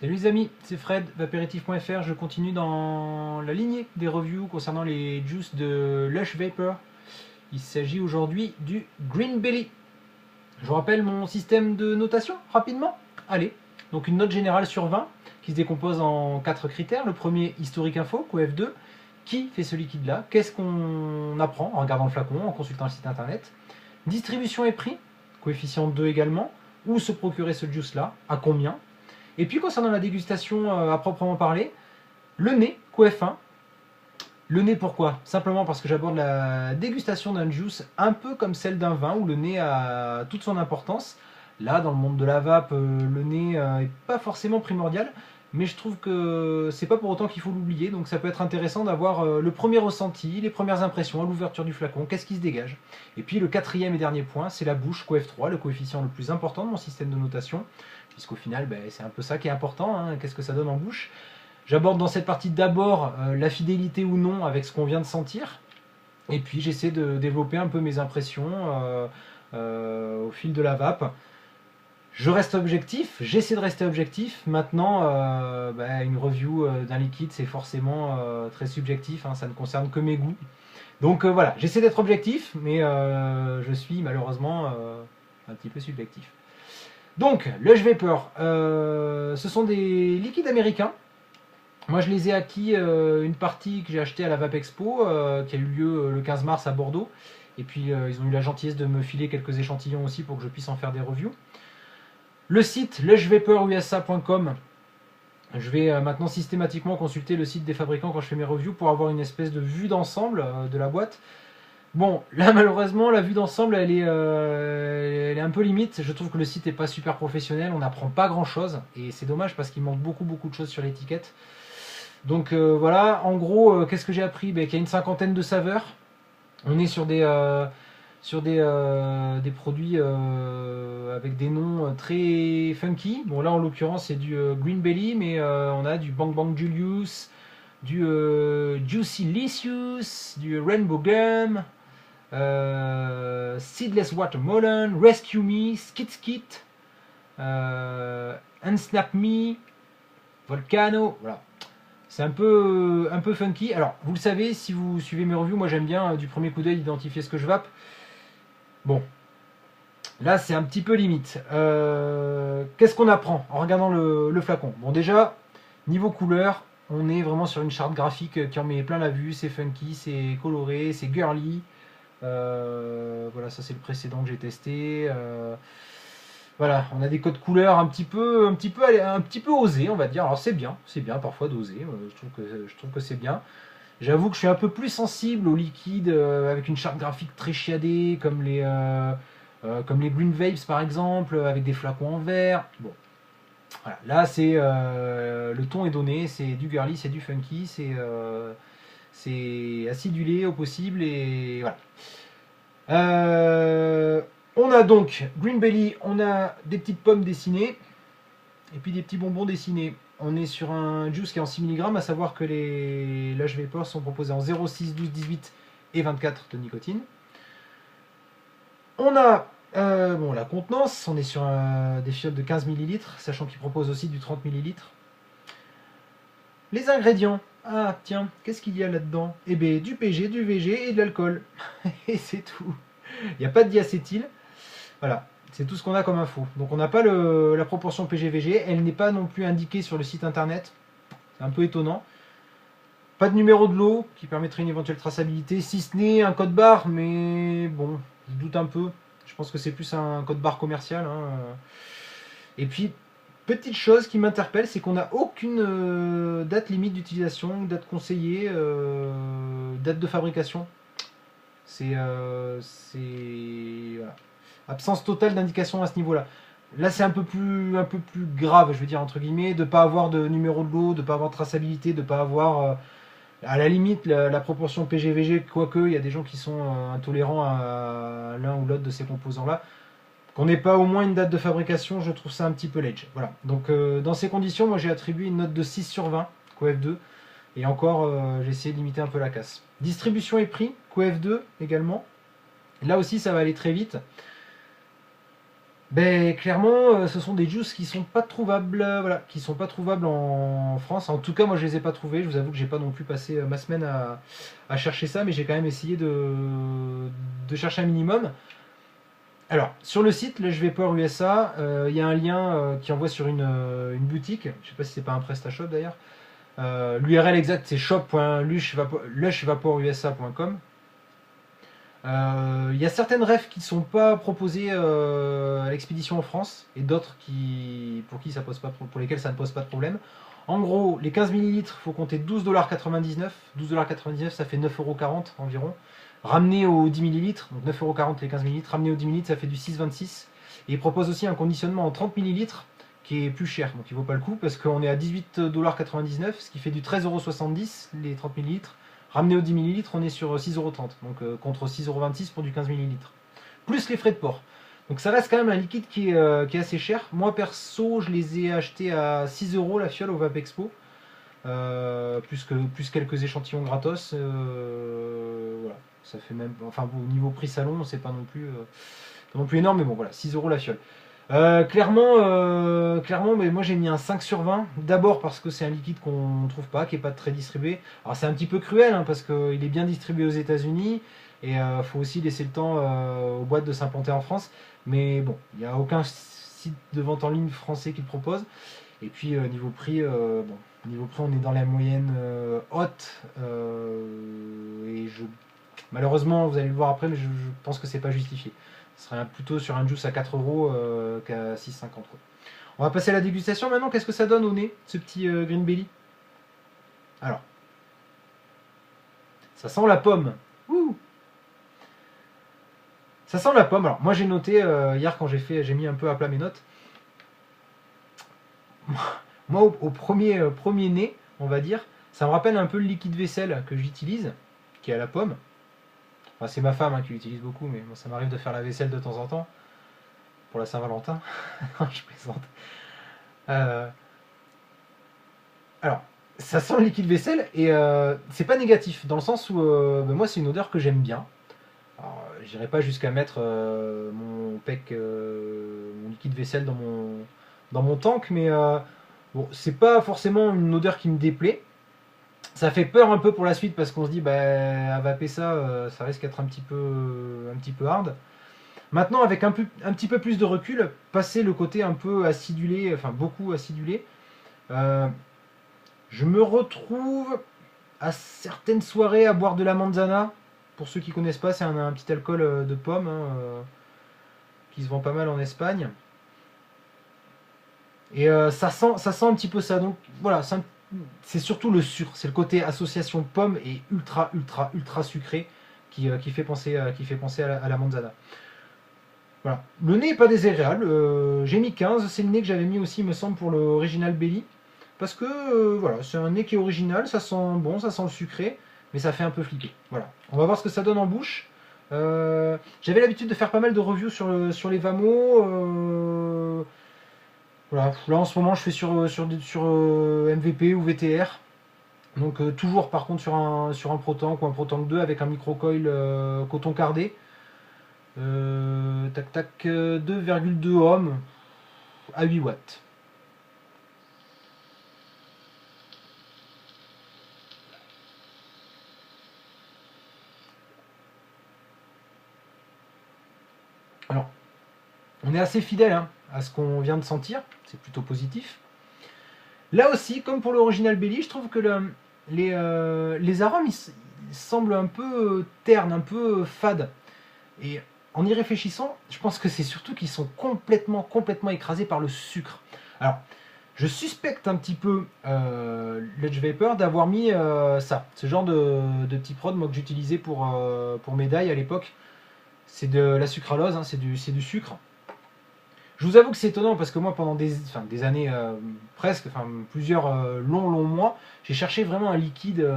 Salut les amis, c'est Fred, vaperitif.fr. Je continue dans la lignée des reviews concernant les juices de Lush Vapor. Il s'agit aujourd'hui du Green Belly. Je vous rappelle mon système de notation rapidement. Allez, donc une note générale sur 20 qui se décompose en 4 critères. Le premier, historique info, QF2. Qui fait ce liquide-là? Qu'est-ce qu'on apprend en regardant le flacon, en consultant le site internet? Distribution et prix, coefficient 2 également. Où se procurer ce juice-là? À combien? Et puis concernant la dégustation à proprement parler, le nez, QF1. Le nez pourquoi? Simplement parce que j'aborde la dégustation d'un juice un peu comme celle d'un vin où le nez a toute son importance. Là, dans le monde de la vape, le nez n'est pas forcément primordial, mais je trouve que c'est pas pour autant qu'il faut l'oublier, donc ça peut être intéressant d'avoir le premier ressenti, les premières impressions à l'ouverture du flacon, qu'est-ce qui se dégage. Et puis le quatrième et dernier point, c'est la bouche, QF3, le coefficient le plus important de mon système de notation, puisqu'au final, c'est un peu ça qui est important, hein, qu'est-ce que ça donne en bouche. J'aborde dans cette partie d'abord la fidélité ou non avec ce qu'on vient de sentir, et puis j'essaie de développer un peu mes impressions au fil de la vape. Je reste objectif, j'essaie de rester objectif. Maintenant, une review d'un liquide, c'est forcément très subjectif, hein, ça ne concerne que mes goûts. Donc voilà, j'essaie d'être objectif, mais je suis malheureusement un petit peu subjectif. Donc, Lush Vapor, ce sont des liquides américains. Moi, je les ai acquis une partie que j'ai achetée à la Vape Expo, qui a eu lieu le 15 mars à Bordeaux. Et puis, ils ont eu la gentillesse de me filer quelques échantillons aussi pour que je puisse en faire des reviews. Le site lushvaporusa.com, je vais maintenant systématiquement consulter le site des fabricants quand je fais mes reviews pour avoir une espèce de vue d'ensemble de la boîte. Bon, là malheureusement, la vue d'ensemble, elle est un peu limite. Je trouve que le site n'est pas super professionnel, on n'apprend pas grand chose. Et c'est dommage parce qu'il manque beaucoup de choses sur l'étiquette. Donc voilà, en gros, qu'est-ce que j'ai appris? Qu'il y a une cinquantaine de saveurs. On est sur des produits avec des noms très funky. Bon là en l'occurrence c'est du Green Belly, mais on a du Bang Bang Julius, du Juicy Licious, du Rainbow Gum, Seedless Watermelon, Rescue Me, Skit Skit, Unsnap Me, Volcano, voilà. C'est un peu funky. Alors, vous le savez, si vous suivez mes revues, moi j'aime bien du premier coup d'œil identifier ce que je vape. Bon, là c'est un petit peu limite. Qu'est-ce qu'on apprend en regardant le flacon? Bon, déjà, niveau couleur, on est vraiment sur une charte graphique qui en met plein la vue. C'est funky, c'est coloré, c'est girly. Voilà, ça c'est le précédent que j'ai testé. Voilà, on a des codes couleurs un petit peu osés, on va dire. Alors c'est bien parfois d'oser. Je trouve que c'est bien. J'avoue que je suis un peu plus sensible aux liquides avec une charte graphique très chiadée, comme les Green Vapes par exemple, avec des flacons en verre. Bon, voilà. Là c'est le ton est donné, c'est du girly, c'est du funky, c'est acidulé au possible et voilà. On a donc Green Belly, on a des petites pommes dessinées et puis des petits bonbons dessinés. On est sur un juice qui est en 6 mg, à savoir que les Lush Vapor sont proposés en 0,6, 12, 18 et 24 de nicotine. On a la contenance, on est sur des fioles de 15 ml, sachant qu'ils proposent aussi du 30 ml. Les ingrédients, ah tiens, qu'est-ce qu'il y a là-dedans? Eh bien du PG, du VG et de l'alcool. Et c'est tout. Il n'y a pas de diacétyl. Voilà, c'est tout ce qu'on a comme info. Donc on n'a pas la proportion PG-VG, elle n'est pas non plus indiquée sur le site internet. C'est un peu étonnant. Pas de numéro de lot qui permettrait une éventuelle traçabilité, si ce n'est un code barre, mais bon, je doute un peu. Je pense que c'est plus un code barre commercial, hein. Et puis, petite chose qui m'interpelle, c'est qu'on n'a aucune date limite d'utilisation, date conseillée, date de fabrication. Voilà. Absence totale d'indication à ce niveau-là. Là, c'est un peu plus grave, je veux dire, entre guillemets, de ne pas avoir de numéro de lot, de ne pas avoir de traçabilité, de ne pas avoir, à la limite, la proportion PG-VG, quoique, il y a des gens qui sont intolérants à l'un ou l'autre de ces composants-là. Qu'on n'ait pas au moins une date de fabrication, je trouve ça un petit peu ledge. Voilà. Donc, dans ces conditions, moi, j'ai attribué une note de 6 sur 20, QF2. Et encore, j'ai essayé de limiter un peu la casse. Distribution et prix, QF2 également. Là aussi, ça va aller très vite. Ben, clairement, ce sont des juices qui sont pas trouvables, voilà, qui sont pas trouvables en France. En tout cas, moi, je les ai pas trouvés. Je vous avoue que j'ai pas non plus passé ma semaine à chercher ça, mais j'ai quand même essayé de chercher un minimum. Alors, sur le site, là, je vais Port USA, il y a un lien qui envoie sur une boutique. Je sais pas si c'est pas un PrestaShop d'ailleurs. L'URL exact, c'est shop.lushvaporusa.com. Il y a certaines refs qui ne sont pas proposées à l'expédition en France et d'autres pour lesquelles ça ne pose pas de problème. En gros, les 15 ml, il faut compter 12,99 $. 12,99 $, ça fait 9,40 € environ. Ramené aux 10 ml, donc 9,40 € les 15 ml, ramené aux 10 ml, ça fait du 6,26 €. Et il propose aussi un conditionnement en 30 ml qui est plus cher, donc il vaut pas le coup parce qu'on est à 18,99 $, ce qui fait du 13,70 € les 30 ml. Ramené aux 10 ml, on est sur 6,30 €, donc contre 6,26 € pour du 15 ml. Plus les frais de port. Donc ça reste quand même un liquide qui est assez cher. Moi perso, je les ai achetés à 6 € la fiole au Vapexpo. Plus quelques échantillons gratos. Voilà. Ça fait même. Enfin, au niveau prix salon, c'est pas non plus énorme, mais bon, voilà, 6 € la fiole. Clairement, mais moi j'ai mis un 5 sur 20. D'abord parce que c'est un liquide qu'on ne trouve pas, qui n'est pas très distribué. Alors c'est un petit peu cruel hein, parce qu'il est bien distribué aux États-Unis et il faut aussi laisser le temps aux boîtes de s'implanter en France. Mais bon, il n'y a aucun site de vente en ligne français qui le propose. Et puis niveau prix, on est dans la moyenne haute. Malheureusement, vous allez le voir après, mais je pense que c'est pas justifié. Ce serait plutôt sur un juice à 4 € qu'à 6,50 €. On va passer à la dégustation maintenant. Qu'est-ce que ça donne au nez, ce petit Green Belly? Alors, ça sent la pomme. Ouh, ça sent la pomme. Alors, moi j'ai noté hier quand j'ai mis un peu à plat mes notes. Moi, au premier nez, on va dire, ça me rappelle un peu le liquide vaisselle que j'utilise, qui est à la pomme. Enfin, c'est ma femme hein, qui l'utilise beaucoup, mais moi, ça m'arrive de faire la vaisselle de temps en temps pour la Saint-Valentin. Je plaisante. Euh, alors, ça sent le liquide vaisselle et c'est pas négatif dans le sens où moi c'est une odeur que j'aime bien. Alors, j'irai pas jusqu'à mettre mon liquide vaisselle dans mon tank, mais bon, c'est pas forcément une odeur qui me déplaît. Ça fait peur un peu pour la suite parce qu'on se dit à vaper ça, ça risque d'être un petit peu hard. Maintenant, avec un petit peu plus de recul, passer le côté un peu acidulé, enfin beaucoup acidulé, euh, je me retrouve à certaines soirées à boire de la manzana. Pour ceux qui connaissent pas, c'est un petit alcool de pomme hein, qui se vend pas mal en Espagne. Et ça sent un petit peu ça. Donc voilà, c'est surtout le sucre. C'est le côté association pomme et ultra sucré qui fait penser à la manzana. Voilà. Le nez n'est pas désagréable. J'ai mis 15. C'est le nez que j'avais mis aussi, me semble, pour l'original Belly. Parce que voilà, c'est un nez qui est original, ça sent bon, ça sent le sucré, mais ça fait un peu flipper. Voilà. On va voir ce que ça donne en bouche. J'avais l'habitude de faire pas mal de reviews sur les Vamo. Voilà. Là en ce moment je fais sur MVP ou VTR. Donc toujours par contre sur un ProTank ou un ProTank 2 avec un micro-coil coton cardé. Tac tac 2,2 ohms à 8 watts. Alors, on est assez fidèle hein, à ce qu'on vient de sentir, c'est plutôt positif. Là aussi, comme pour l'original Belly, je trouve que les arômes ils semblent un peu ternes, un peu fades. Et en y réfléchissant, je pense que c'est surtout qu'ils sont complètement écrasés par le sucre. Alors, je suspecte un petit peu Lush Vapor d'avoir mis ce genre de petit prod moi, que j'utilisais pour Médaille à l'époque. C'est de la sucralose, hein, c'est du sucre. Je vous avoue que c'est étonnant parce que moi, pendant des années presque, plusieurs longs mois, j'ai cherché vraiment un liquide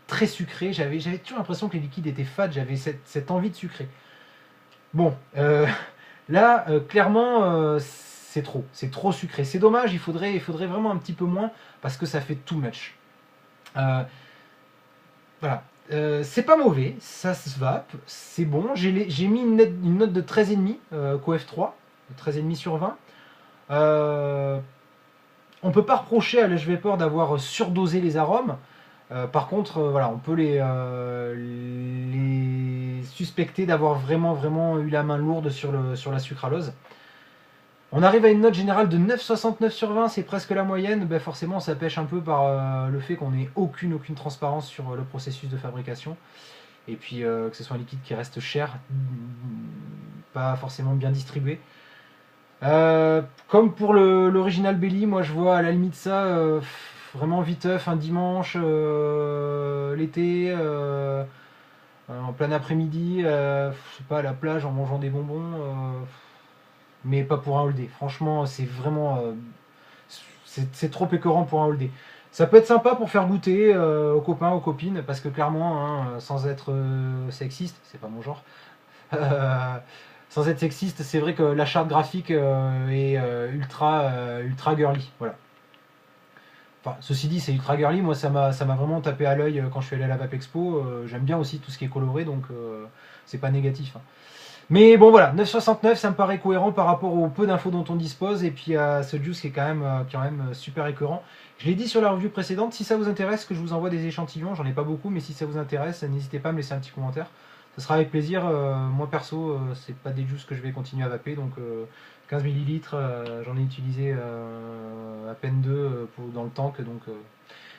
très sucré. J'avais toujours l'impression que les liquides étaient fades, j'avais cette envie de sucrer. Bon, là, clairement, c'est trop sucré. C'est dommage, il faudrait vraiment un petit peu moins parce que ça fait too much. Voilà. C'est pas mauvais, ça se vape, c'est bon. J'ai mis une note de 13,5 qu'au F3. 13,5 sur 20. On peut pas reprocher à Lush Vapor d'avoir surdosé les arômes. Par contre, voilà, on peut les suspecter d'avoir vraiment eu la main lourde sur la sucralose. On arrive à une note générale de 9,69 sur 20, c'est presque la moyenne. Ben forcément, ça pêche un peu par le fait qu'on n'ait aucune transparence sur le processus de fabrication. Et puis que ce soit un liquide qui reste cher, pas forcément bien distribué. Comme pour l'original Belly, moi je vois à la limite ça vraiment viteuf un dimanche, l'été, en plein après-midi, je sais pas, à la plage en mangeant des bonbons, mais pas pour un all day. Franchement, c'est vraiment. C'est trop écœurant pour un all day. Ça peut être sympa pour faire goûter aux copains, aux copines, parce que clairement, hein, sans être sexiste, c'est pas mon genre. Sans être sexiste, c'est vrai que la charte graphique est ultra girly. Voilà. Enfin, ceci dit, c'est ultra girly. Moi, ça m'a vraiment tapé à l'œil quand je suis allé à la Vape Expo. J'aime bien aussi tout ce qui est coloré, donc c'est pas négatif. Hein. Mais bon, voilà, 9,69, ça me paraît cohérent par rapport au peu d'infos dont on dispose et puis à ce juice qui est quand même super écœurant. Je l'ai dit sur la review précédente, si ça vous intéresse que je vous envoie des échantillons, j'en ai pas beaucoup, mais si ça vous intéresse, n'hésitez pas à me laisser un petit commentaire. Ce sera avec plaisir. Moi perso, c'est pas des juices que je vais continuer à vaper, donc 15 ml, j'en ai utilisé à peine 2 dans le tank, donc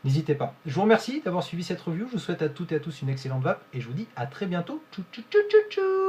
n'hésitez pas. Je vous remercie d'avoir suivi cette review, je vous souhaite à toutes et à tous une excellente vape et je vous dis à très bientôt. Tchou tchou tchou tchou tchou.